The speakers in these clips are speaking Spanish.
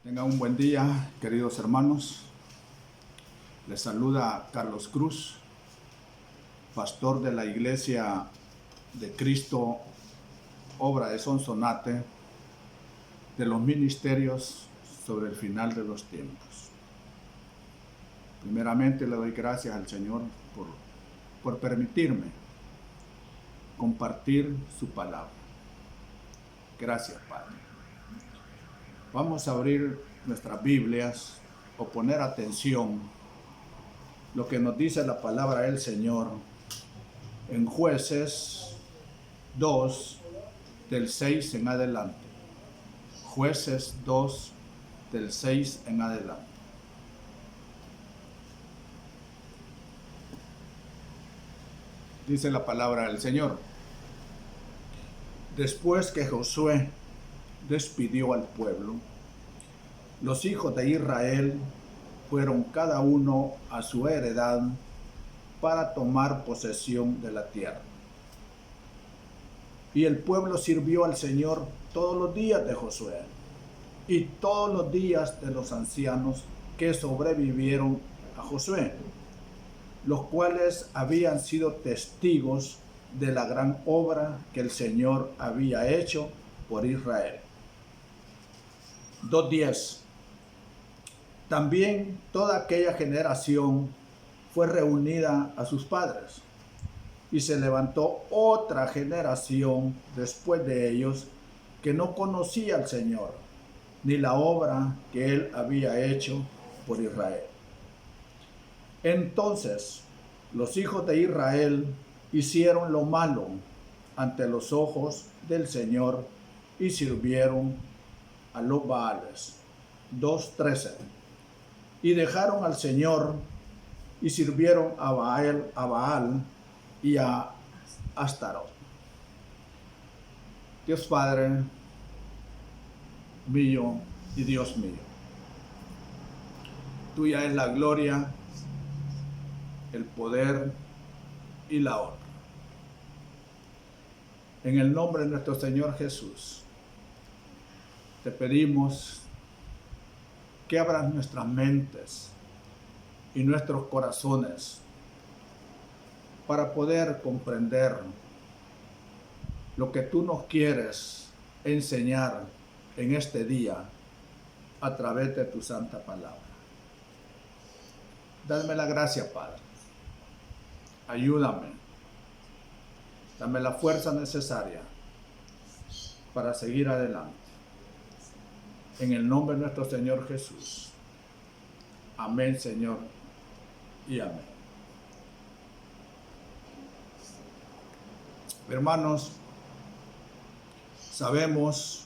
Tengan un buen día, queridos hermanos. Les saluda Carlos Cruz, pastor de la Iglesia de Cristo, obra de Sonsonate, de los ministerios sobre el final de los tiempos. Primeramente le doy gracias al Señor por permitirme compartir su palabra. Gracias, Padre. Vamos a abrir nuestras Biblias o poner atención lo que nos dice la palabra del Señor en Jueces 2, del 6 en adelante. Jueces 2, del 6 en adelante. Dice la palabra del Señor: después que Josué despidió al pueblo, los hijos de Israel fueron cada uno a su heredad para tomar posesión de la tierra. Y el pueblo sirvió al Señor todos los días de Josué y todos los días de los ancianos que sobrevivieron a Josué, los cuales habían sido testigos de la gran obra que el Señor había hecho por Israel. 2:10. También toda aquella generación fue reunida a sus padres, y se levantó otra generación después de ellos que no conocía al Señor, ni la obra que Él había hecho por Israel. Entonces los hijos de Israel hicieron lo malo ante los ojos del Señor y sirvieron a los Baales. 2:13. Y dejaron al Señor y sirvieron a Baal y a Astarot. Dios Padre mío y Dios mío, tuya es la gloria, el poder y la honra. En el nombre de nuestro Señor Jesús, te pedimos que abras nuestras mentes y nuestros corazones para poder comprender lo que tú nos quieres enseñar en este día a través de tu santa palabra. Dame la gracia, Padre. Ayúdame. Dame la fuerza necesaria para seguir adelante. En el nombre de nuestro Señor Jesús. Amén, Señor, y amén. Hermanos, sabemos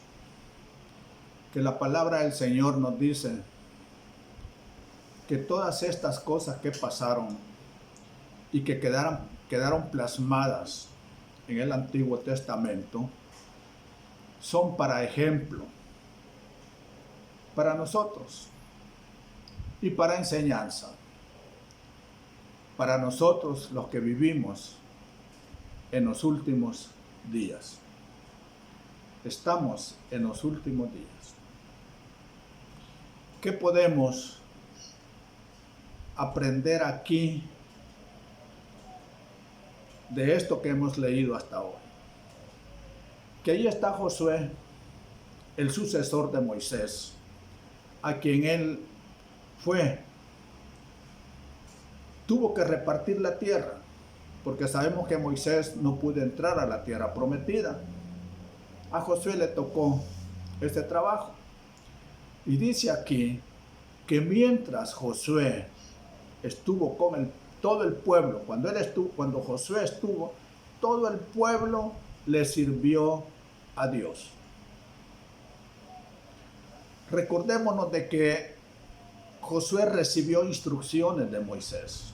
que la palabra del Señor nos dice que todas estas cosas que pasaron y que quedaron plasmadas en el Antiguo Testamento son para ejemplo para nosotros y para enseñanza, para nosotros los que vivimos en los últimos días. Estamos en los últimos días. ¿Qué podemos aprender aquí de esto que hemos leído hasta hoy? Que ahí está Josué, el sucesor de Moisés, a quien él tuvo que repartir la tierra, porque sabemos que Moisés no pudo entrar a la tierra prometida. A Josué le tocó este trabajo. Y dice aquí que mientras Josué estuvo con todo el pueblo, cuando Josué estuvo, todo el pueblo le sirvió a Dios. Recordémonos de que Josué recibió instrucciones de Moisés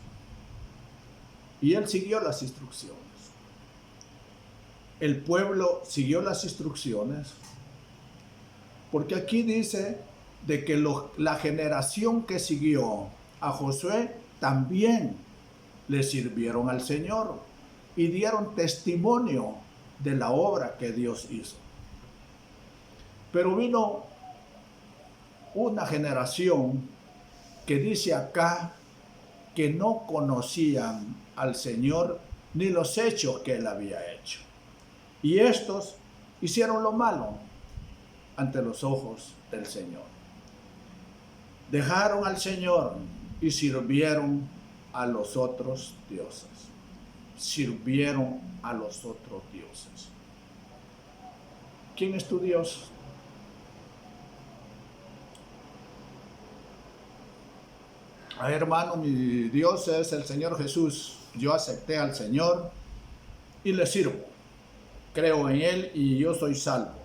y él siguió las instrucciones. El pueblo siguió las instrucciones porque aquí dice de que la generación que siguió a Josué también le sirvieron al Señor y dieron testimonio de la obra que Dios hizo. Pero vino una generación que dice acá que no conocían al Señor ni los hechos que Él había hecho. Y estos hicieron lo malo ante los ojos del Señor. Dejaron al Señor y sirvieron a los otros dioses. Sirvieron a los otros dioses. ¿Quién es tu Dios? Ay, hermano, mi Dios es el Señor Jesús. Yo acepté al Señor y le sirvo. Creo en Él y yo soy salvo.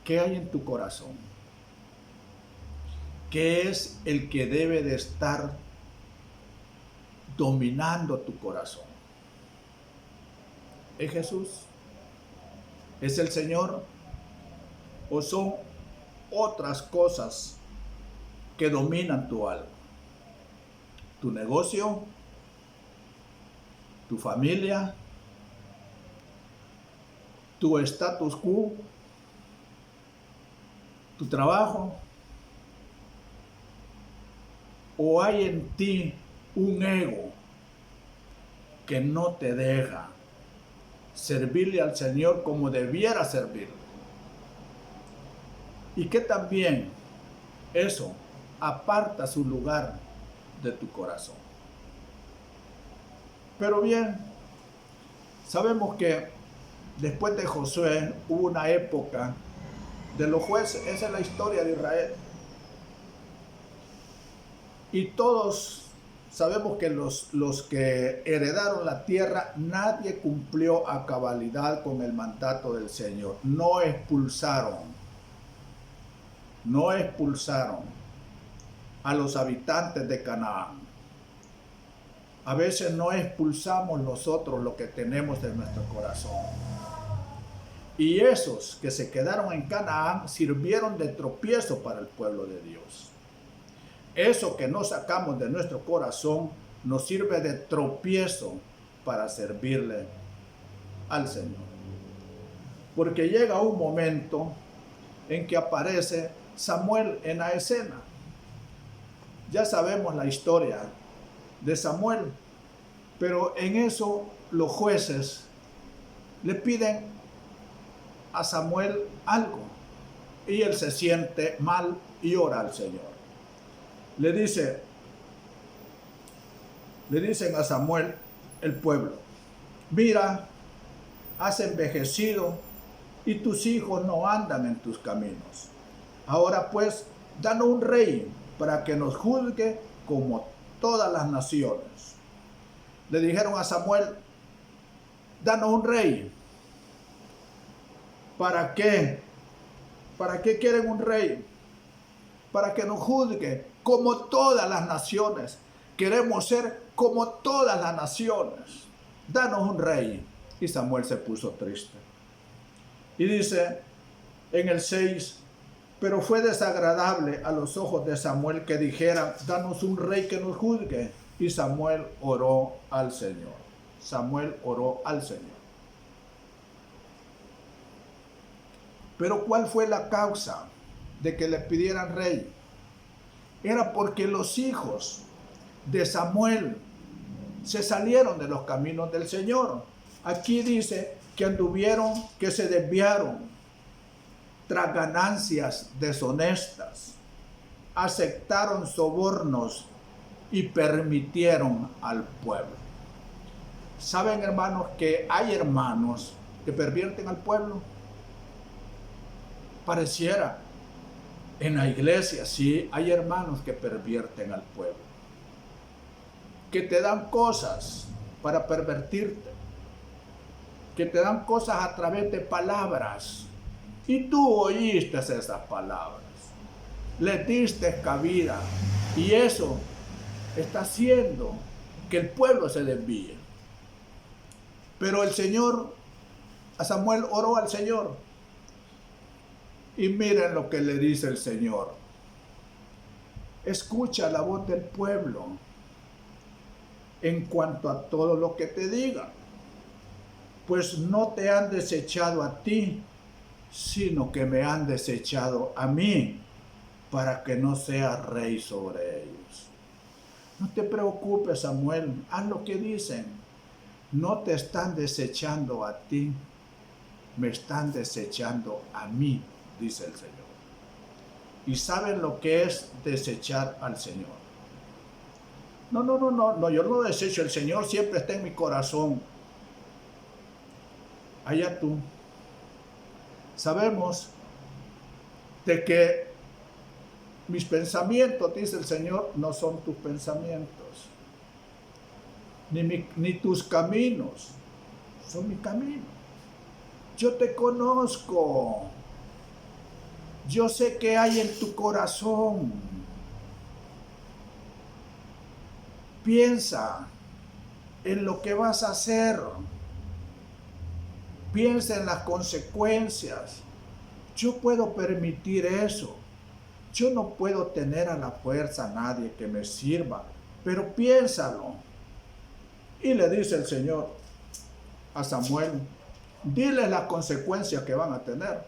¿Qué hay en tu corazón? ¿Qué es el que debe de estar dominando tu corazón? ¿Es Jesús? ¿Es el Señor? ¿O son otras cosas que dominan tu alma? ¿Tu negocio? ¿Tu familia? ¿Tu status quo? ¿Tu trabajo? ¿O hay en ti un ego que no te deja servirle al Señor como debiera servirle? Y que también eso aparta su lugar de tu corazón. Pero bien, sabemos que después de Josué hubo una época de los jueces. Esa es la historia de Israel. Y todos sabemos que los que heredaron la tierra, nadie cumplió a cabalidad con el mandato del Señor. No expulsaron a los habitantes de Canaán. A veces no expulsamos nosotros lo que tenemos de nuestro corazón. Y esos que se quedaron en Canaán sirvieron de tropiezo para el pueblo de Dios. Eso que no sacamos de nuestro corazón nos sirve de tropiezo para servirle al Señor. Porque llega un momento en que aparece Samuel en la escena. Ya sabemos la historia de Samuel, pero en eso los jueces le piden a Samuel algo y él se siente mal y ora al Señor. Le dicen a Samuel el pueblo: mira, has envejecido y tus hijos no andan en tus caminos. Ahora pues, danos un rey para que nos juzgue como todas las naciones. Le dijeron a Samuel: danos un rey. ¿Para qué? ¿Para qué quieren un rey? Para que nos juzgue como todas las naciones. Queremos ser como todas las naciones. Danos un rey. Y Samuel se puso triste. Y dice en el 6: pero fue desagradable a los ojos de Samuel que dijeran: danos un rey que nos juzgue. Y Samuel oró al Señor. Samuel oró al Señor. Pero ¿cuál fue la causa de que le pidieran rey? Era porque los hijos de Samuel se salieron de los caminos del Señor. Aquí dice que anduvieron, que se desviaron tras ganancias deshonestas, aceptaron sobornos y permitieron al pueblo. ¿Saben, hermanos, que hay hermanos que pervierten al pueblo? Pareciera en la iglesia, sí, hay hermanos que pervierten al pueblo, que te dan cosas para pervertirte, que te dan cosas a través de palabras, y tú oíste esas palabras, le diste cabida, y eso está haciendo que el pueblo se desvíe. Pero el Señor, a Samuel oró al Señor, y miren lo que le dice el Señor: escucha la voz del pueblo en cuanto a todo lo que te digan, pues no te han desechado a ti, sino que me han desechado a mí para que no sea rey sobre ellos. No te preocupes, Samuel, haz lo que dicen. No te están desechando a ti, me están desechando a mí, dice el Señor. ¿Y saben lo que es desechar al Señor? No, yo no desecho, el Señor siempre está en mi corazón. Allá tú. Sabemos de que mis pensamientos, dice el Señor, no son tus pensamientos, ni tus caminos, son mi camino. Yo te conozco, yo sé qué hay en tu corazón. Piensa en lo que vas a hacer, piensa en las consecuencias. Yo puedo permitir eso. Yo no puedo tener a la fuerza a nadie que me sirva, pero piénsalo. Y le dice el Señor a Samuel, dile las consecuencias que van a tener.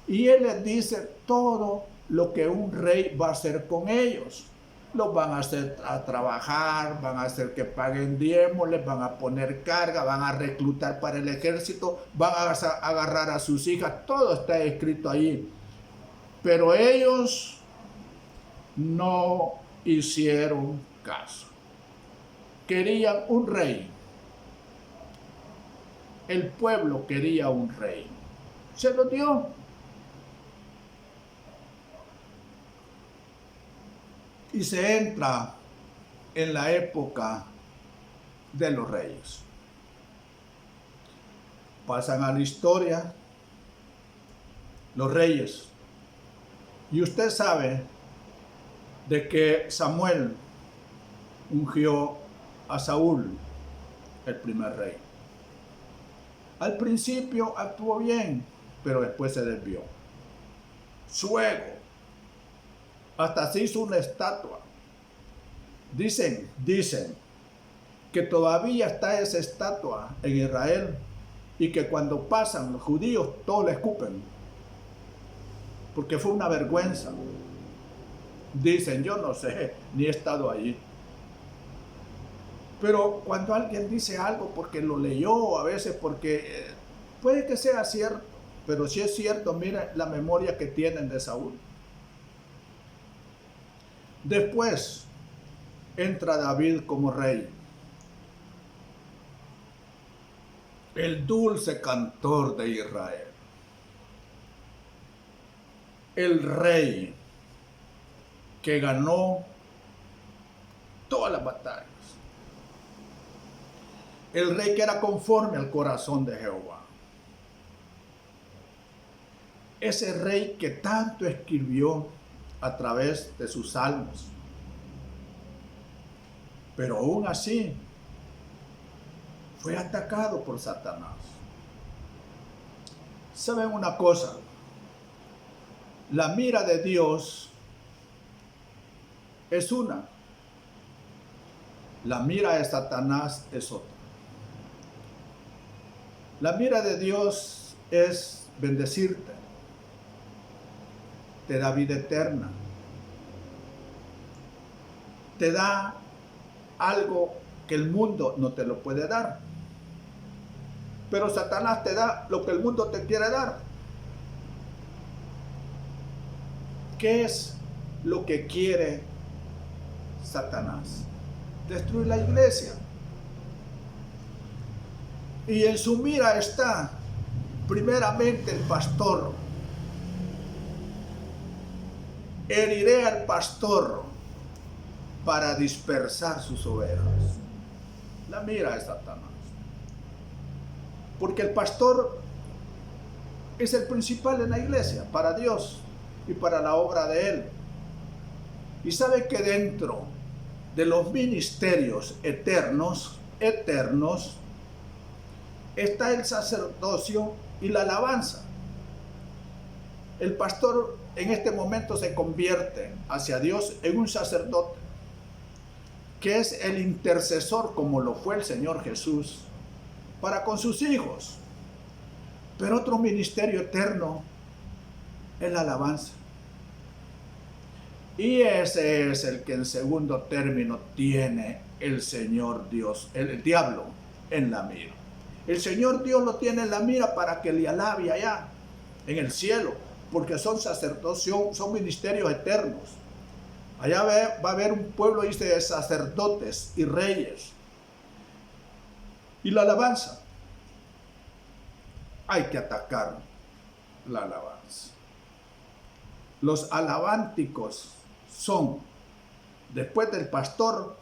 Y él les dice todo lo que un rey va a hacer con ellos. Los van a hacer a trabajar, van a hacer que paguen diezmos, les van a poner carga, van a reclutar para el ejército, van a agarrar a sus hijas, todo está escrito ahí. Pero ellos no hicieron caso. Querían un rey. El pueblo quería un rey. Se lo dio. Y se entra en la época de los reyes. Pasan a la historia los reyes. Y usted sabe de que Samuel ungió a Saúl, el primer rey. Al principio actuó bien, pero después se desvió. Su ego. Hasta se hizo una estatua. Dicen que todavía está esa estatua en Israel y que cuando pasan los judíos todos le escupen. Porque fue una vergüenza. Dicen, yo no sé, ni he estado allí. Pero cuando alguien dice algo porque lo leyó, a veces porque puede que sea cierto, pero si es cierto, mira la memoria que tienen de Saúl. Después entra David como rey. El dulce cantor de Israel. El rey que ganó todas las batallas. El rey que era conforme al corazón de Jehová. Ese rey que tanto escribió a través de sus salmos. Pero aún así, fue atacado por Satanás. ¿Saben una cosa? La mira de Dios es una. La mira de Satanás es otra. La mira de Dios es bendecirte. Te da vida eterna. Te da algo que el mundo no te lo puede dar. Pero Satanás te da lo que el mundo te quiere dar. ¿Qué es lo que quiere Satanás? Destruir la iglesia. Y en su mira está primeramente el pastor. Heriré al pastor para dispersar sus ovejas. La mira de Satanás. Porque el pastor es el principal en la iglesia, para Dios y para la obra de Él. Y sabe que dentro de los ministerios eternos, está el sacerdocio y la alabanza. El pastor en este momento se convierte hacia Dios en un sacerdote, que es el intercesor como lo fue el Señor Jesús para con sus hijos. Pero otro ministerio eterno es la alabanza. Y ese es el que en segundo término tiene el Señor Dios, el diablo en la mira. El Señor Dios lo tiene en la mira para que le alabe allá, en el cielo, porque son sacerdotes, son ministerios eternos. Allá va a haber un pueblo, dice, de sacerdotes y reyes. Y la alabanza, hay que atacar la alabanza. Los alabánticos son, después del pastor,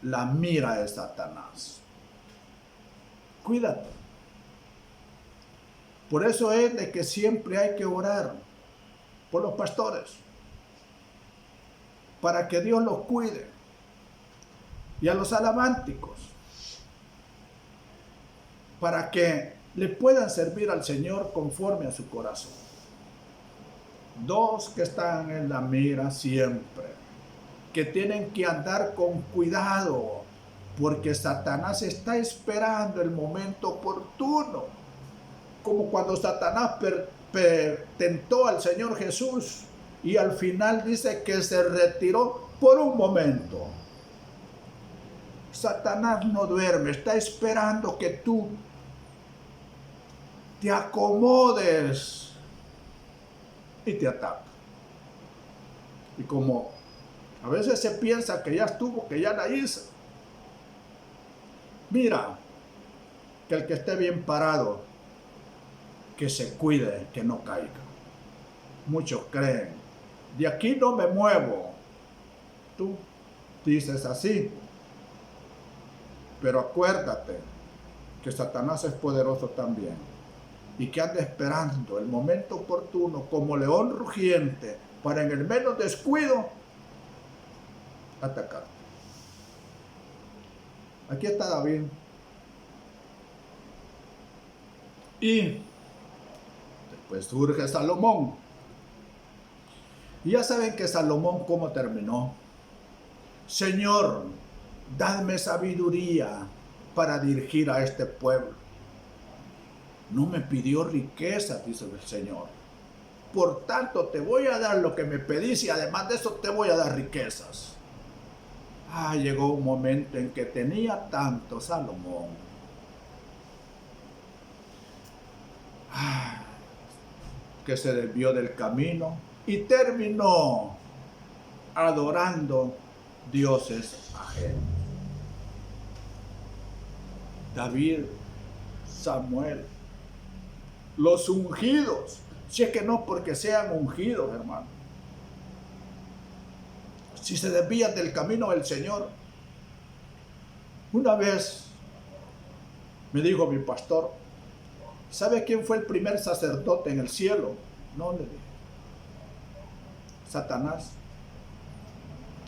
la mira de Satanás. Cuídate. Por eso es de que siempre hay que orar por los pastores, para que Dios los cuide. Y a los alabánticos, para que le puedan servir al Señor conforme a su corazón. Dos que están en la mira siempre, que tienen que andar con cuidado, porque Satanás está esperando el momento oportuno, como cuando Satanás tentó al Señor Jesús y al final dice que se retiró por un momento. Satanás no duerme, está esperando que tú te acomodes y te ataca. Y como a veces se piensa que ya estuvo, que ya la hice, mira, que el que esté bien parado, que se cuide, que no caiga. Muchos creen, de aquí no me muevo. Tú dices así, pero acuérdate que Satanás es poderoso también y que anda esperando el momento oportuno como león rugiente para en el menos descuido atacar. Aquí está David. Y después surge Salomón. Y ya saben que Salomón cómo terminó. Señor, dadme sabiduría para dirigir a este pueblo. No me pidió riqueza, dice el Señor. Por tanto, te voy a dar lo que me pedís y además de eso te voy a dar riquezas. Llegó un momento en que tenía tanto Salomón. Que se desvió del camino y terminó adorando dioses ajenos. David, Samuel, los ungidos, si es que no porque sean ungidos, hermano. Si se desvían del camino del Señor. Una vez me dijo mi pastor, ¿sabe quién fue el primer sacerdote en el cielo? No, le dije. Satanás.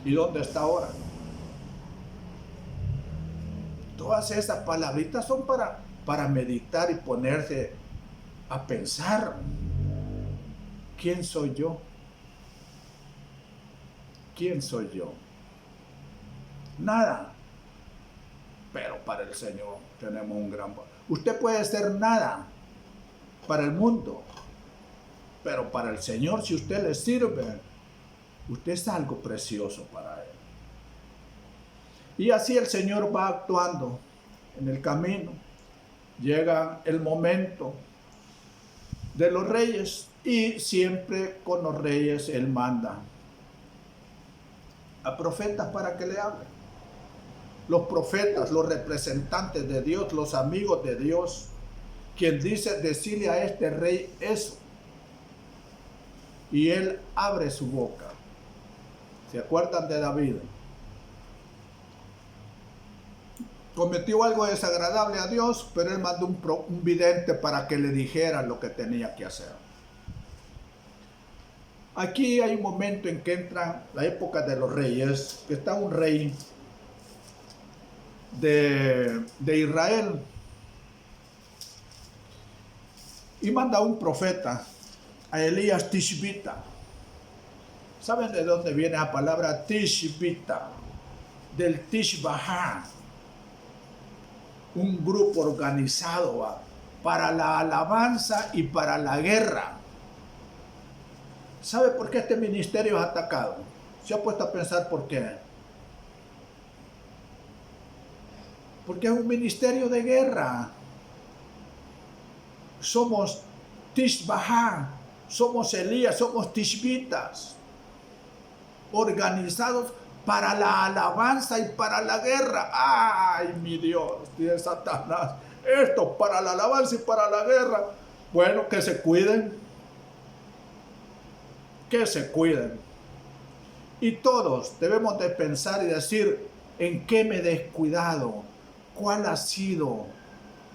¿Y dónde está ahora? Todas esas palabritas son para meditar y ponerse a pensar. ¿Quién soy yo? ¿Quién soy yo? Nada. Pero para el Señor tenemos un gran valor. Usted puede ser nada para el mundo, pero para el Señor, si usted le sirve, usted es algo precioso para Él. Y así el Señor va actuando en el camino. Llega el momento de los reyes y siempre con los reyes Él manda a profetas para que le hablen. Los profetas, los representantes de Dios, los amigos de Dios, quien dice decirle a este rey eso. Y él abre su boca. ¿Se acuerdan de David? Cometió algo desagradable a Dios, pero él mandó un vidente para que le dijera lo que tenía que hacer. Aquí hay un momento en que entra la época de los reyes, que está un rey de Israel y manda un profeta, a Elías Tishbita. ¿Saben de dónde viene la palabra Tishbita? Del Tishbahá, un grupo organizado para la alabanza y para la guerra. ¿Sabe por qué este ministerio es atacado? ¿Se ha puesto a pensar por qué? Porque es un ministerio de guerra. Somos Tishbahá, somos Elías, somos Tishbitas, organizados para la alabanza y para la guerra. ¡Ay, mi Dios! Dice Satanás, esto para la alabanza y para la guerra. Bueno, que se cuiden. Que se cuiden. Y todos debemos de pensar y decir, ¿en qué me he descuidado? ¿Cuál ha sido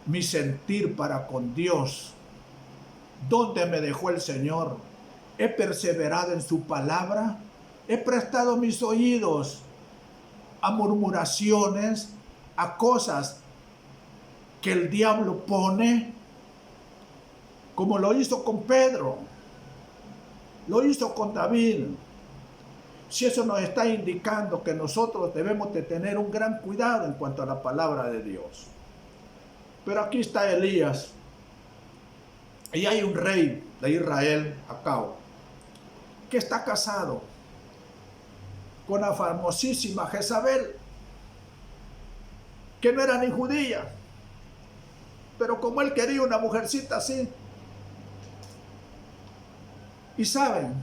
mi sentir para con Dios? ¿Dónde me dejó el Señor? ¿He perseverado en su palabra? ¿He prestado mis oídos a murmuraciones, a cosas que el diablo pone? Como lo hizo con Pedro, lo hizo con David. Si eso nos está indicando que nosotros debemos de tener un gran cuidado en cuanto a la palabra de Dios. Pero aquí está Elías. Y hay un rey de Israel, Acab, que está casado con la famosísima Jezabel, que no era ni judía. Pero como él quería una mujercita así. Y saben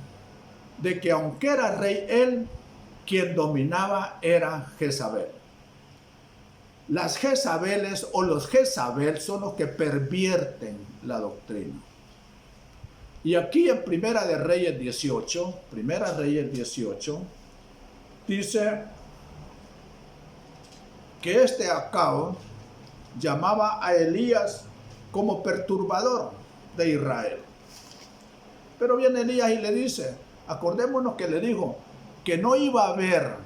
de que aunque era rey él, quien dominaba era Jezabel. Las Jezabeles o los Jezabel son los que pervierten la doctrina. Y aquí en Primera de Reyes 18, dice que este Acab llamaba a Elías como perturbador de Israel. Pero viene Elías y le dice, acordémonos que le dijo que no iba a haber,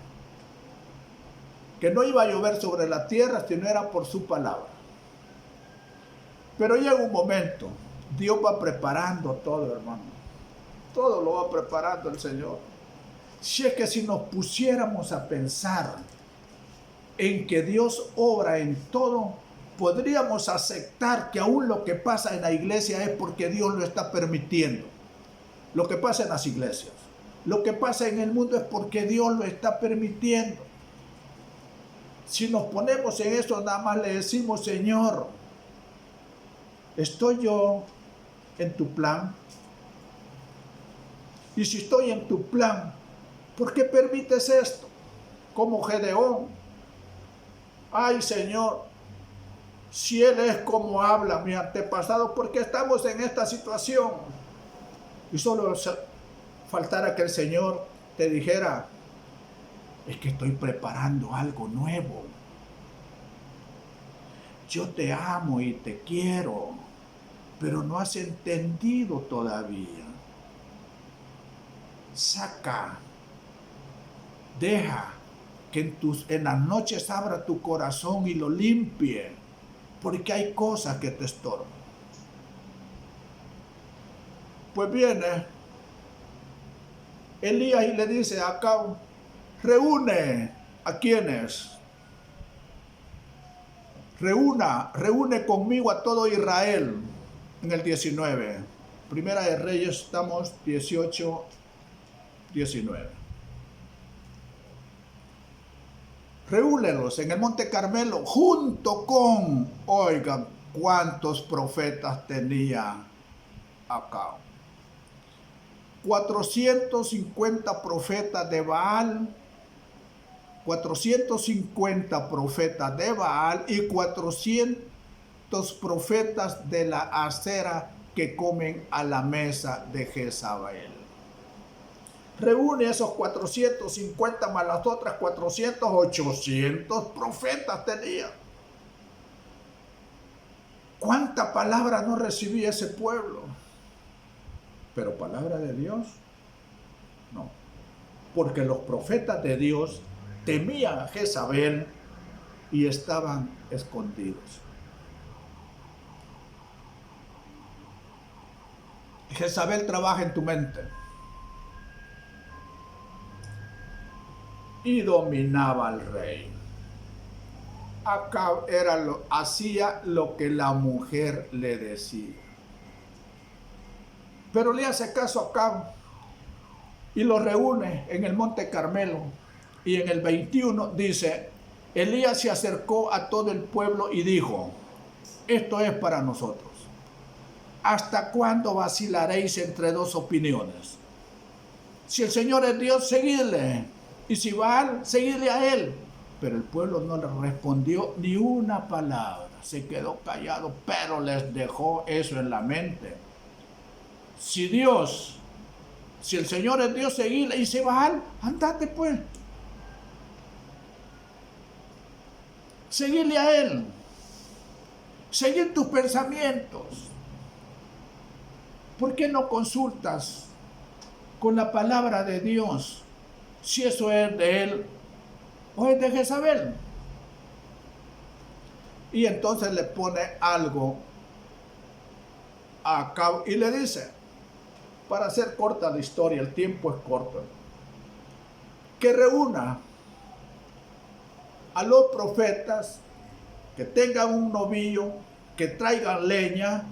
que no iba a llover sobre la tierra si no era por su palabra. Pero llega un momento, Dios va preparando todo, hermano. Todo lo va preparando el Señor. Si es que si nos pusiéramos a pensar en que Dios obra en todo, podríamos aceptar que aún lo que pasa en la iglesia es porque Dios lo está permitiendo. Lo que pasa en las iglesias, lo que pasa en el mundo es porque Dios lo está permitiendo. Si nos ponemos en eso, nada más le decimos, Señor, ¿estoy yo en tu plan? Y si estoy en tu plan, ¿por qué permites esto? Como Gedeón. Ay, Señor, si Él es como habla mi antepasado, ¿por qué estamos en esta situación? Y solo faltara que el Señor te dijera, es que estoy preparando algo nuevo. Yo te amo y te quiero, pero no has entendido todavía. Saca, deja que en las noches abra tu corazón y lo limpie, porque hay cosas que te estorban. Pues viene Elías y le dice a Acab, reúne a quienes, reúne conmigo a todo Israel en el 19. Primera de Reyes, estamos 18, 19. Reúnelos en el Monte Carmelo junto con, oigan, cuántos profetas tenía Acab. 450 profetas de Baal, 450 profetas de Baal y 400 profetas de la Acera que comen a la mesa de Jezabel. Reúne esos 450 más las otras 400, 800 profetas tenía. ¿Cuánta palabra no recibía ese pueblo? Pero palabra de Dios, no. Porque los profetas de Dios temían a Jezabel y estaban escondidos. Jezabel trabaja en tu mente. Y dominaba al rey. Acab hacía lo que la mujer le decía. Pero le hace caso a Acab y los reúne en el Monte Carmelo. Y en el 21 dice, Elías se acercó a todo el pueblo y dijo, esto es para nosotros. ¿Hasta cuándo vacilaréis entre dos opiniones? Si el Señor es Dios, seguidle. Y si Baal, seguidle a él. Pero el pueblo no le respondió ni una palabra. Se quedó callado, pero les dejó eso en la mente. Si el Señor es Dios, seguidle. Y si Baal, andate pues. Seguidle a él. Seguir tus pensamientos. ¿Por qué no consultas con la palabra de Dios si eso es de él o es de Jezabel? Y entonces le pone algo a cabo y le dice, para hacer corta la historia, el tiempo es corto, que reúna a los profetas, que tengan un novillo, que traigan leña,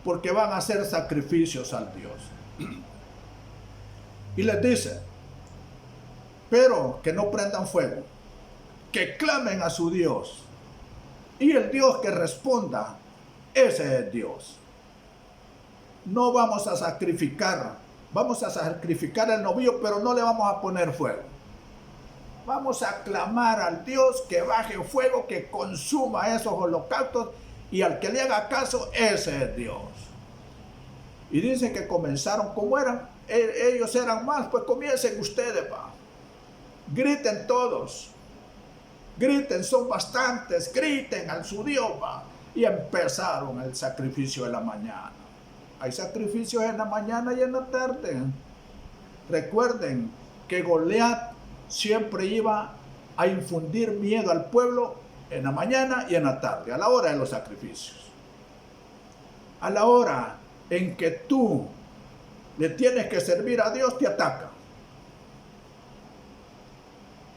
porque van a hacer sacrificios al Dios. Y les dice, pero que no prendan fuego, que clamen a su Dios. Y el Dios que responda, ese es Dios. No vamos a sacrificar el novillo, pero no le vamos a poner fuego. Vamos a clamar al Dios que baje fuego, que consuma esos holocaustos, y al que le haga caso, ese es Dios. Y dice que comenzaron, como eran, ellos eran más, pues comiencen ustedes, va. Griten todos. Griten, son bastantes, griten al su Dios, va. Y empezaron el sacrificio de la mañana. Hay sacrificios en la mañana y en la tarde. Recuerden que Goliat siempre iba a infundir miedo al pueblo en la mañana y en la tarde, a la hora de los sacrificios. A la hora en que tú le tienes que servir a Dios, te ataca.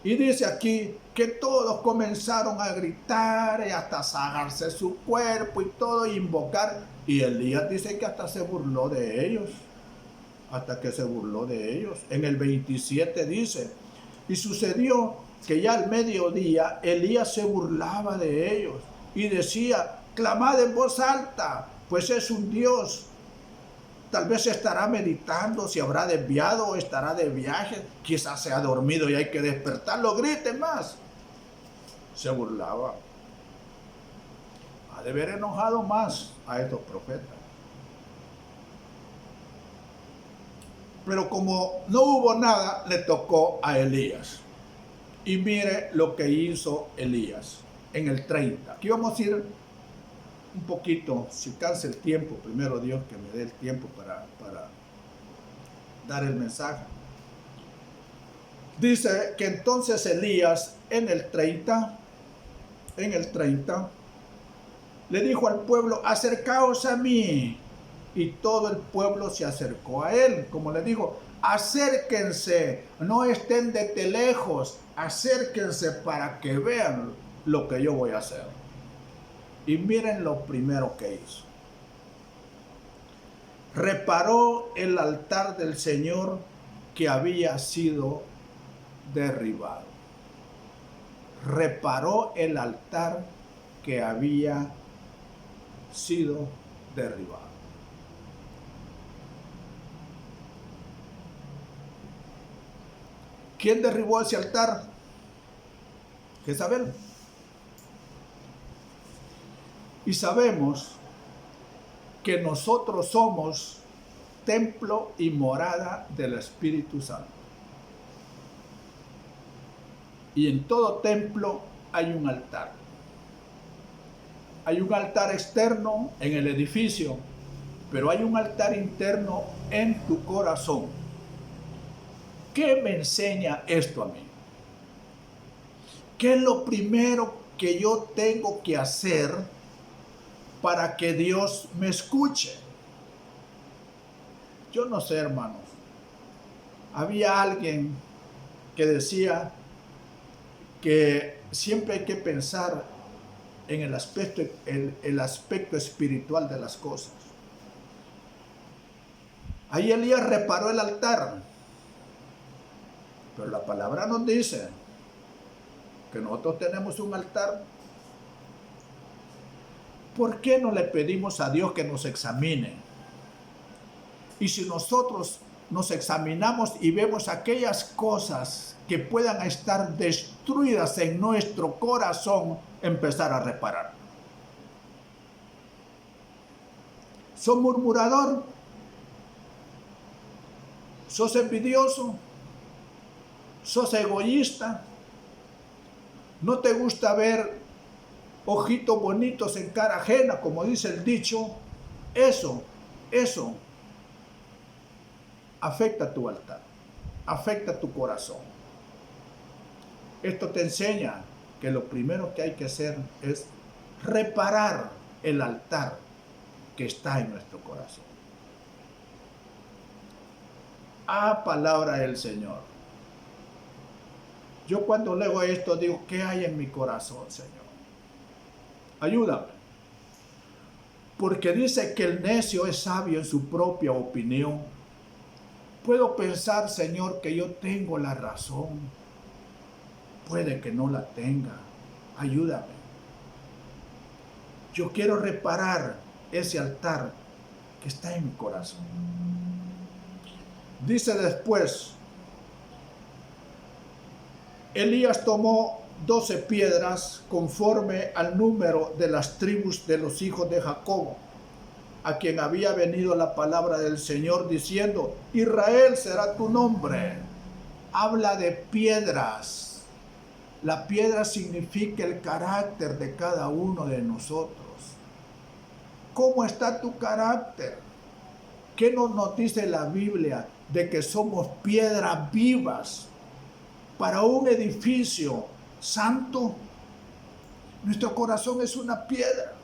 Y dice aquí que todos comenzaron a gritar y hasta sagarse su cuerpo y todo, e invocar. Y Elías dice que hasta se burló de ellos. Hasta que se burló de ellos. En el 27 dice, y sucedió que ya al mediodía Elías se burlaba de ellos y decía, clamad en voz alta, pues es un Dios. Tal vez estará meditando, si habrá desviado o estará de viaje. Quizás se ha dormido y hay que despertarlo. Griten más. Se burlaba. Ha de haber enojado más a estos profetas. Pero como no hubo nada, le tocó a Elías. Y mire lo que hizo Elías en el 30. Aquí vamos a ir un poquito, si alcanza el tiempo, primero Dios que me dé el tiempo para dar el mensaje. Dice que entonces Elías en el 30 le dijo al pueblo, acercaos a mí. Y todo el pueblo se acercó a él. Como le dijo, acérquense, no estén desde lejos, acérquense para que vean lo que yo voy a hacer. Y miren lo primero que hizo. Reparó el altar del Señor que había sido derribado. Reparó el altar que había sido derribado. ¿Quién derribó ese altar? Jezabel. Y sabemos que nosotros somos templo y morada del Espíritu Santo. Y en todo templo hay un altar. Hay un altar externo en el edificio, pero hay un altar interno en tu corazón. ¿Qué me enseña esto a mí? ¿Qué es lo primero que yo tengo que hacer para que Dios me escuche? Yo no sé, hermanos. Había alguien que decía que siempre hay que pensar en el aspecto espiritual de las cosas. Ahí Elías reparó el altar. Pero la palabra nos dice que nosotros tenemos un altar. ¿Por qué no le pedimos a Dios que nos examine? Y si nosotros nos examinamos y vemos aquellas cosas que puedan estar destruidas en nuestro corazón, empezar a reparar. ¿Sos murmurador? ¿Sos envidioso? ¿Sos egoísta? ¿No te gusta ver ojitos bonitos en cara ajena, como dice el dicho? Eso afecta tu altar, afecta tu corazón. Esto te enseña que lo primero que hay que hacer es reparar el altar que está en nuestro corazón. Palabra del Señor. Yo cuando leo esto digo, ¿qué hay en mi corazón, Señor? Ayúdame. Porque dice que el necio es sabio en su propia opinión. Puedo pensar, Señor, que yo tengo la razón. Puede que no la tenga. Ayúdame. Yo quiero reparar ese altar que está en mi corazón. Dice después, Elías tomó 12 piedras conforme al número de las tribus de los hijos de Jacob, a quien había venido la palabra del Señor diciendo, Israel será tu nombre. Habla de piedras. La piedra significa el carácter de cada uno de nosotros. ¿Cómo está tu carácter? ¿Qué nos dice la Biblia? De que somos piedras vivas para un edificio santo. Nuestro corazón es una piedra.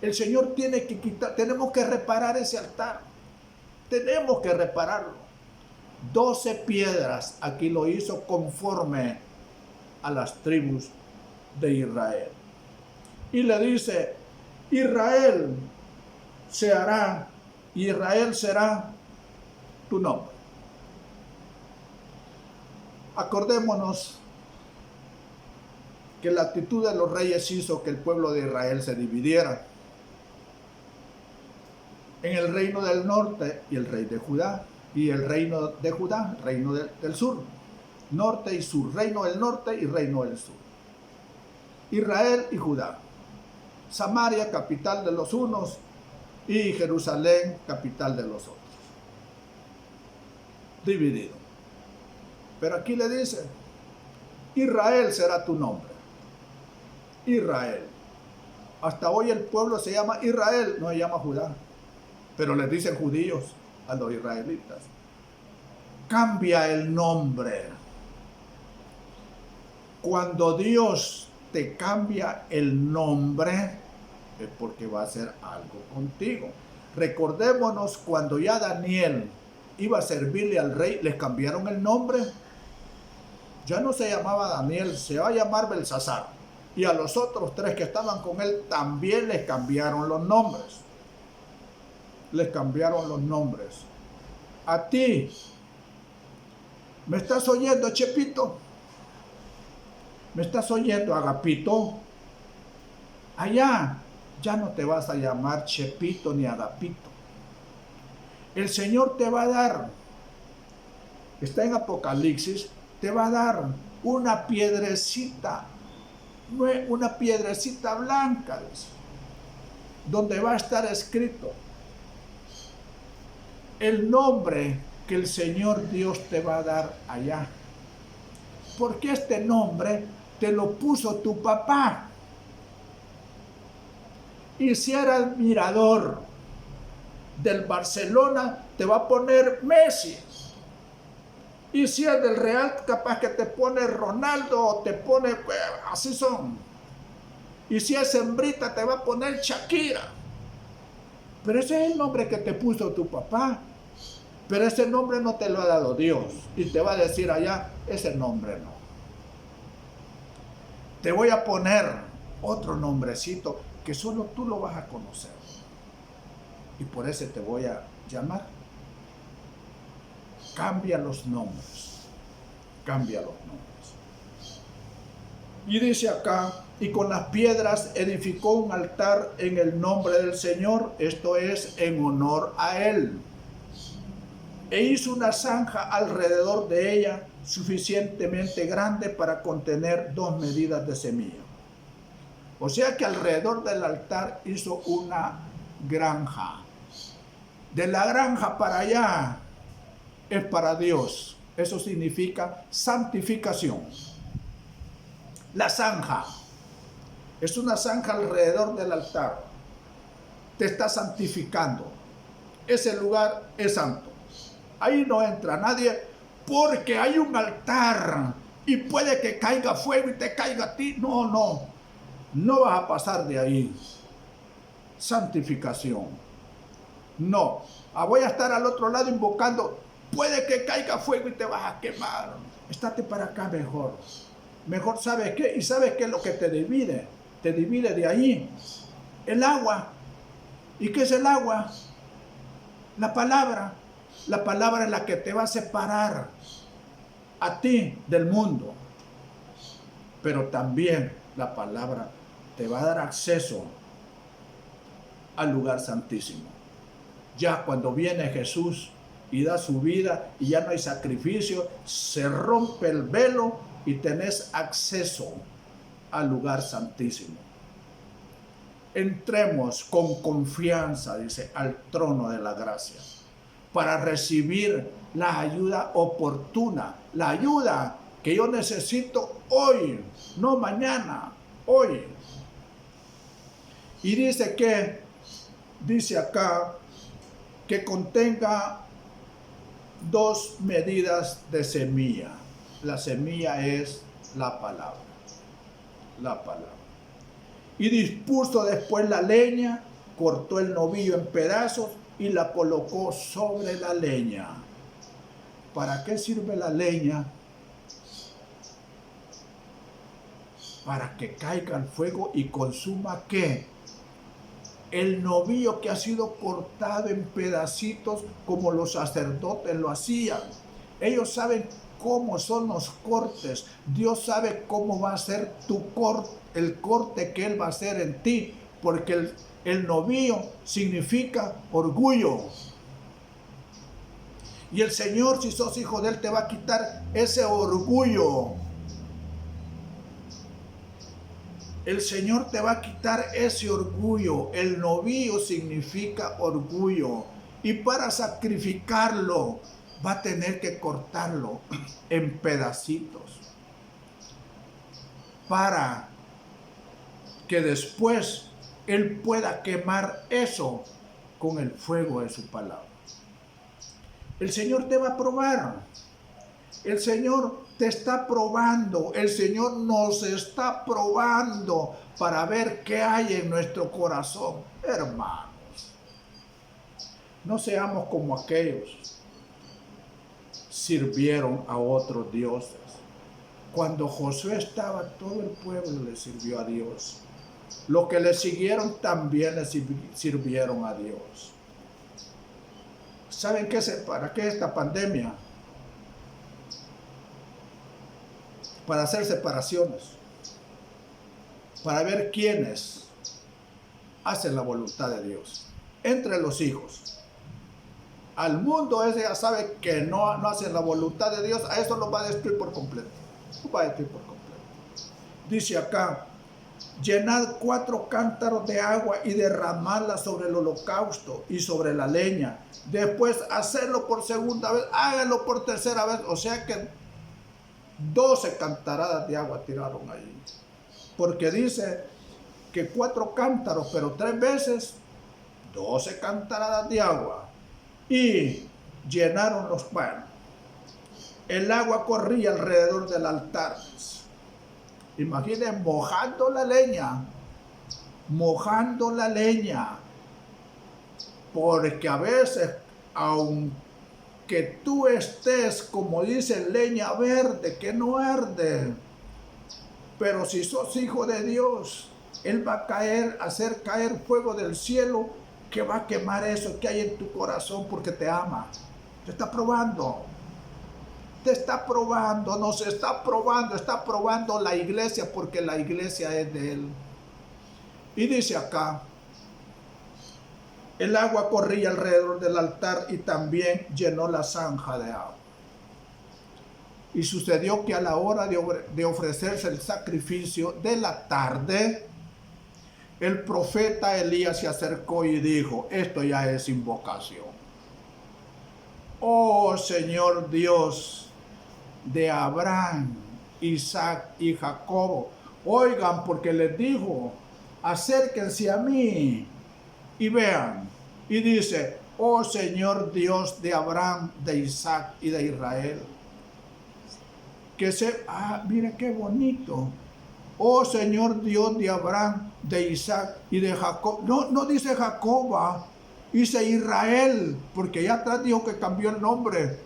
El Señor tiene que quitar, tenemos que reparar ese altar. Tenemos que repararlo. 12 piedras, aquí lo hizo conforme a las tribus de Israel. Y le dice, Israel será tu nombre. Acordémonos que la actitud de los reyes hizo que el pueblo de Israel se dividiera en el reino del norte y el rey de Judá, y el reino de Judá, reino del sur, norte y sur, reino del norte y reino del sur. Israel y Judá, Samaria, capital de los unos, y Jerusalén, capital de los otros. Dividido. Pero aquí le dice, Israel será tu nombre. Israel. Hasta hoy el pueblo se llama Israel, no se llama Judá. Pero les dicen judíos a los israelitas. Cambia el nombre. Cuando Dios te cambia el nombre, es porque va a hacer algo contigo. Recordémonos cuando ya Daniel iba a servirle al rey, les cambiaron el nombre. Ya no se llamaba Daniel, se va a llamar Belsasar. Y a los otros 3 que estaban con él también les cambiaron los nombres. Les cambiaron los nombres. A ti, ¿me estás oyendo, Chepito? ¿Me estás oyendo, Agapito? Allá ya no te vas a llamar Chepito ni Agapito. El Señor te va a dar, está en Apocalipsis, te va a dar una piedrecita blanca, donde va a estar escrito el nombre que el Señor Dios te va a dar allá. Porque este nombre te lo puso tu papá. Y si era admirador del Barcelona, te va a poner Messi. Y si es del Real, capaz que te pone Ronaldo o te pone, así son. Y si es hembrita, te va a poner Shakira. Pero ese es el nombre que te puso tu papá. Pero ese nombre no te lo ha dado Dios. Y te va a decir allá, ese nombre no. Te voy a poner otro nombrecito que solo tú lo vas a conocer. Y por ese te voy a llamar. Cambia los nombres. cambia los nombres. Y dice acá, y con las piedras edificó un altar en el nombre del Señor, esto es, en honor a Él. E hizo una zanja alrededor de ella, suficientemente grande para contener 2 medidas de semilla. O sea que alrededor del altar hizo una granja. De la granja para allá es para Dios. Eso significa santificación. La zanja es una zanja alrededor del altar. Te está santificando. Ese lugar es santo. Ahí no entra nadie porque hay un altar y puede que caiga fuego y te caiga a ti. No vas a pasar de ahí. Santificación. No, voy a estar al otro lado invocando. Puede que caiga fuego y te vas a quemar. Estate para acá mejor. Mejor, ¿sabes qué? ¿Y sabes qué es lo que te divide? Te divide de ahí. El agua. ¿Y qué es el agua? La palabra. La palabra es la que te va a separar a ti del mundo. Pero también la palabra te va a dar acceso al lugar santísimo. Ya cuando viene Jesús y da su vida y ya no hay sacrificio, se rompe el velo y tenés acceso al lugar santísimo. Entremos con confianza, dice, al trono de la gracia, para recibir la ayuda oportuna, la ayuda que yo necesito hoy, no mañana, hoy. Y dice acá, que contenga 2 medidas de semilla. La semilla es la palabra. La palabra. Y dispuso después la leña, cortó el novillo en pedazos y la colocó sobre la leña. ¿Para qué sirve la leña? Para que caiga el fuego y consuma ¿qué? El novillo que ha sido cortado en pedacitos como los sacerdotes lo hacían. Ellos saben cómo son los cortes. Dios sabe cómo va a ser el corte que Él va a hacer en ti. Porque el novillo significa orgullo. Y el Señor, si sos hijo de Él, te va a quitar ese orgullo. El Señor te va a quitar ese orgullo. El novillo significa orgullo. Y para sacrificarlo, va a tener que cortarlo en pedacitos. Para que después Él pueda quemar eso con el fuego de su palabra. El Señor te va a probar. El Señor te está probando. El Señor nos está probando para ver qué hay en nuestro corazón. Hermanos, no seamos como aquellos sirvieron a otros dioses. Cuando Josué estaba, todo el pueblo le sirvió a Dios. Los que le siguieron también le sirvieron a Dios. ¿Saben para qué esta pandemia? Para hacer separaciones, para ver quiénes hacen la voluntad de Dios entre los hijos. Al mundo ese ya sabe que no hacen la voluntad de Dios, a eso lo va a destruir por completo. Lo va a destruir por completo. Dice acá, llenad 4 cántaros de agua y derramadla sobre el holocausto y sobre la leña. Después hacerlo por segunda vez, háganlo por tercera vez, o sea que 12 cantaradas de agua tiraron ahí. Porque dice que 4 cántaros, pero 3 veces 12 cantaradas de agua. Y llenaron el agua corría alrededor del altar. Imaginen mojando la leña. Porque a veces, aunque tú estés, como dice, leña verde, que no arde. Pero si sos hijo de Dios, Él va a hacer caer fuego del cielo que va a quemar eso que hay en tu corazón porque te ama. Te está probando. te está probando, nos está probando la iglesia porque la iglesia es de Él. Y dice acá, el agua corría alrededor del altar y también llenó la zanja de agua. Y sucedió que a la hora de ofrecerse el sacrificio de la tarde, el profeta Elías se acercó y dijo, esto ya es invocación. Oh Señor Dios de Abraham, Isaac y Jacob, oigan, porque les dijo, acérquense a mí y vean. Y dice, oh Señor Dios de Abraham, de Isaac y de Israel. Mire qué bonito. Oh Señor Dios de Abraham, de Isaac y de Jacob. No dice Jacoba, dice Israel, porque ya atrás dijo que cambió el nombre.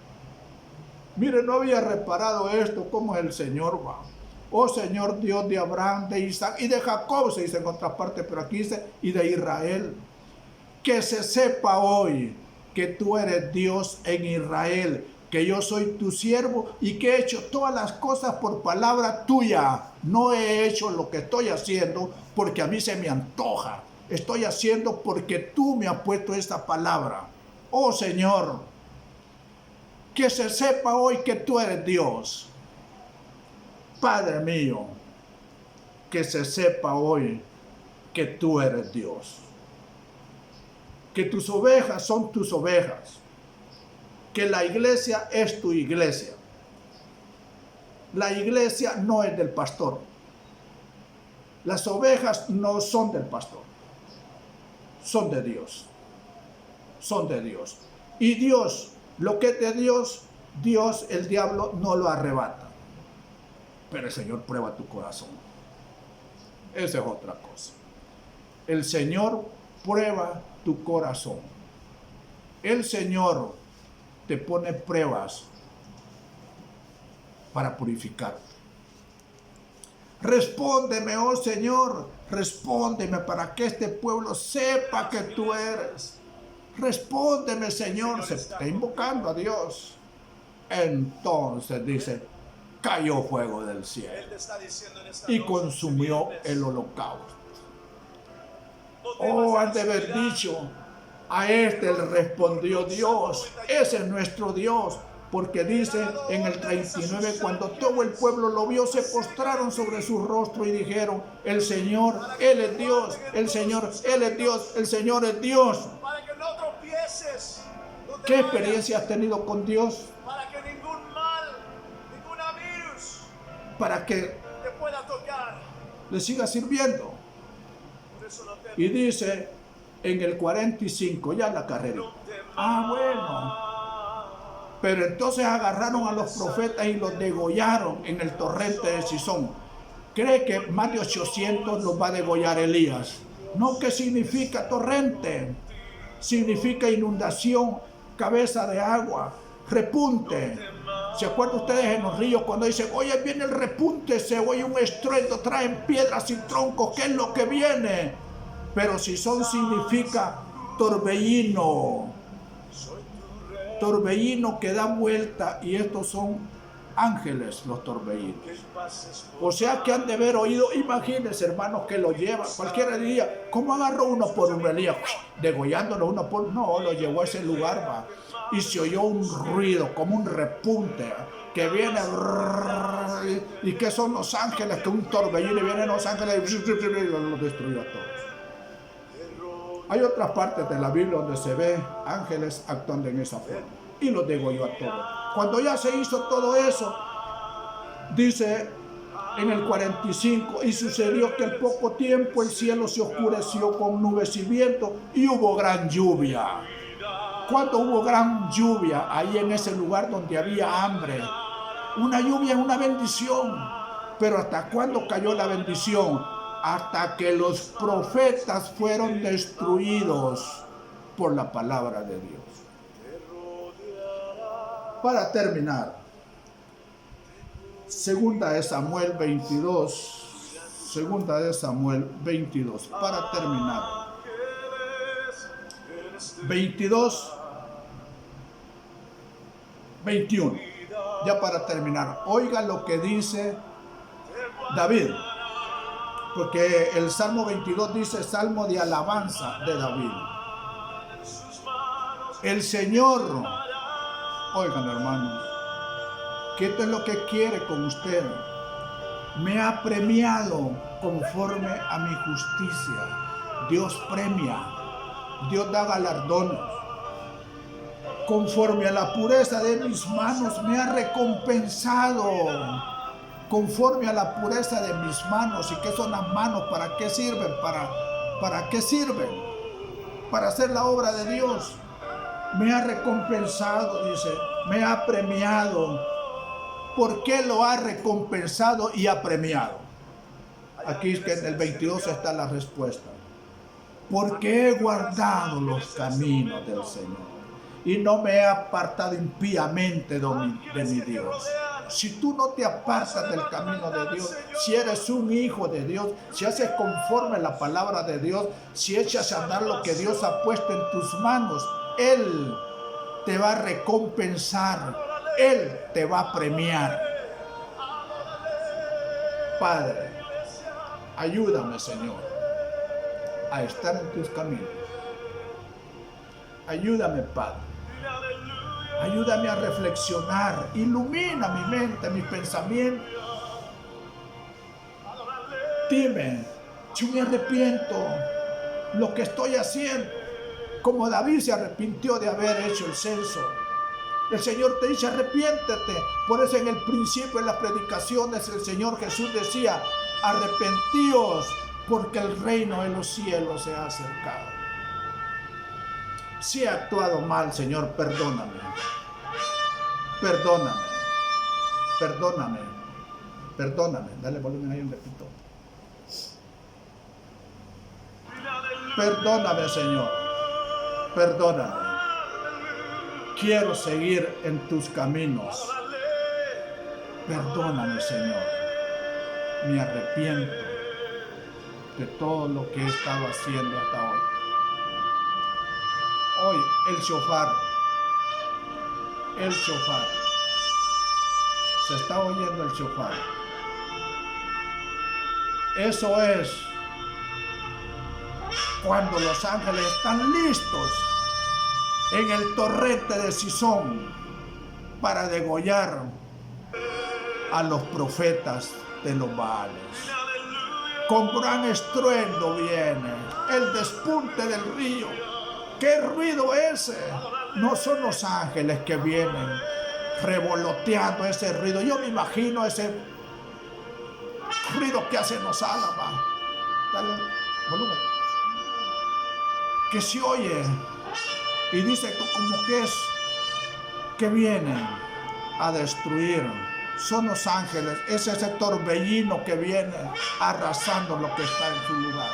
Mire, no había reparado esto, como el Señor va. Oh Señor Dios de Abraham, de Isaac y de Jacob, se dice en otra parte, pero aquí dice, y de Israel. Que se sepa hoy que tú eres Dios en Israel, que yo soy tu siervo y que he hecho todas las cosas por palabra tuya. No he hecho lo que estoy haciendo porque a mí se me antoja. Estoy haciendo porque tú me has puesto esta palabra. Oh Señor, que se sepa hoy que tú eres Dios. Padre mío, que se sepa hoy que tú eres Dios. Que tus ovejas son tus ovejas. Que la iglesia es tu iglesia. La iglesia no es del pastor. Las ovejas no son del pastor. Son de Dios. Son de Dios. Y Dios, lo que es de Dios, Dios, el diablo, no lo arrebata. Pero el Señor prueba tu corazón. Esa es otra cosa. El Señor prueba tu corazón. El Señor te pone pruebas para purificarte. Respóndeme, oh Señor, respóndeme para que este pueblo sepa que tú eres. Respóndeme, Señor, se está invocando a Dios. Entonces dice, cayó fuego del cielo y consumió el holocausto. Oh, han de haber dicho, a este le respondió Dios, ese es nuestro Dios, porque dice en el 39, cuando todo el pueblo lo vio, se postraron sobre su rostro y dijeron, el Señor, Él es Dios, el Señor, Él es Dios, el Señor es Dios. ¿Qué experiencia has tenido con Dios? Para que ningún mal, ninguna virus Para que te pueda tocar. le siga sirviendo. Por eso no temas. Y dice en el 45, ya la carrera. Bueno. Pero entonces agarraron a los profetas y los degollaron en el torrente de Cisón. ¿Cree que más de 800 los va a degollar Elías? No, ¿qué significa torrente? Significa inundación, cabeza de agua, repunte. ¿Se acuerdan ustedes en los ríos cuando dicen, oye, viene el repunte, se oye un estruendo, traen piedras y troncos, ¿qué es lo que viene? Pero Cisón significa torbellino. Torbellino que da vuelta, y estos son ángeles los torbellinos. O sea que han de haber oído, imagínense hermanos que lo llevan, cualquiera diría, ¿cómo agarró uno por un Elías? Degollándolo uno por... No, lo llevó a ese lugar, va. Y se oyó un ruido, como un repunte, que viene, y que son los ángeles, que un torbellino, y vienen los ángeles y los destruyó a todos. Hay otras partes de la Biblia donde se ve ángeles actuando en esa forma y los degolló a todos. Cuando ya se hizo todo eso, dice en el 45, y sucedió que al poco tiempo el cielo se oscureció con nubes y viento y hubo gran lluvia. ¿Cuándo hubo gran lluvia? Ahí en ese lugar donde había hambre. Una lluvia es una bendición. Pero ¿hasta cuándo cayó la bendición? Hasta que los profetas fueron destruidos por la palabra de Dios. Para terminar, segunda de Samuel 22, segunda de Samuel 22, para terminar. 22, 21. Ya para terminar, oiga lo que dice David, porque el Salmo 22 dice Salmo de alabanza de David. El Señor, oigan hermanos, que esto es lo que quiere con usted, me ha premiado conforme a mi justicia. Dios premia, Dios da galardones. Conforme a la pureza de mis manos me ha recompensado. Conforme a la pureza de mis manos. ¿Y qué son las manos? ¿Para qué sirven? ¿Para qué sirven? Para hacer la obra de Dios. Me ha recompensado, dice, me ha premiado. ¿Por qué lo ha recompensado y ha premiado? Aquí es que en el 22 está la respuesta. Porque he guardado los caminos del Señor y no me he apartado impíamente de mi Dios. Si tú no te apartas del camino de Dios, si eres un hijo de Dios, si haces conforme a la palabra de Dios, si echas a andar lo que Dios ha puesto en tus manos, Él te va a recompensar, Él te va a premiar. Padre, ayúdame, Señor, a estar en tus caminos. Ayúdame, Padre. Ayúdame a reflexionar. Ilumina mi mente, mis pensamientos. Dime, yo me arrepiento lo que estoy haciendo. Como David se arrepintió de haber hecho el censo. El Señor te dice, arrepiéntete. Por eso en el principio, en las predicaciones, el Señor Jesús decía, arrepentíos, porque el reino de los cielos se ha acercado. Si he actuado mal, Señor, perdóname. Perdóname. Perdóname. Perdóname. Dale volumen ahí un repito. Perdóname, Señor. Perdóname. Quiero seguir en tus caminos. Perdóname, Señor. Me arrepiento de todo lo que he estado haciendo hasta hoy. Hoy el shofar, se está oyendo el shofar. Eso es cuando los ángeles están listos en el torrente de Sison para degollar a los profetas de los Baales. Con gran estruendo viene el despunte del río. ¿Qué ruido ese? No son los ángeles que vienen revoloteando ese ruido. Yo me imagino ese ruido que hacen los álamos. Dale volumen. Que se oye y dice como que es que vienen a destruir. Son los ángeles. Es ese torbellino que viene arrasando lo que está en su lugar.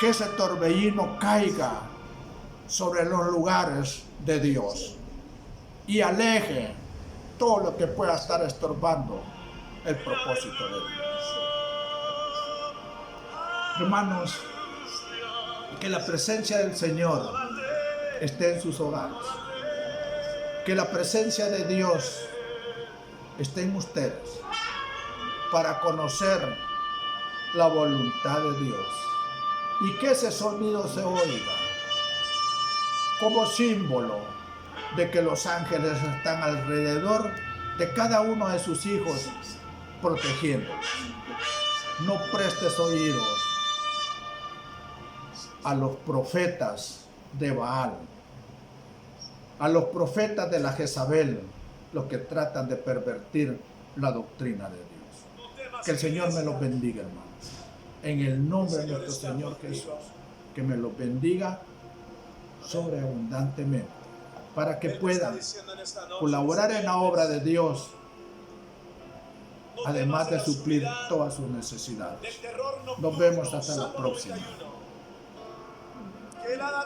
Que ese torbellino caiga sobre los lugares de Dios y aleje todo lo que pueda estar estorbando el propósito de Dios. Hermanos, que la presencia del Señor esté en sus hogares. Que la presencia de Dios esté en ustedes para conocer la voluntad de Dios. Y que ese sonido se oiga como símbolo de que los ángeles están alrededor de cada uno de sus hijos protegiéndolos. No prestes oídos a los profetas de Baal, a los profetas de la Jezabel, los que tratan de pervertir la doctrina de Dios. Que el Señor me los bendiga, hermanos. En el nombre de nuestro Señor Jesús, que me los bendiga sobreabundantemente, para que puedan colaborar en la obra de Dios, además de suplir todas sus necesidades. Nos vemos hasta la próxima.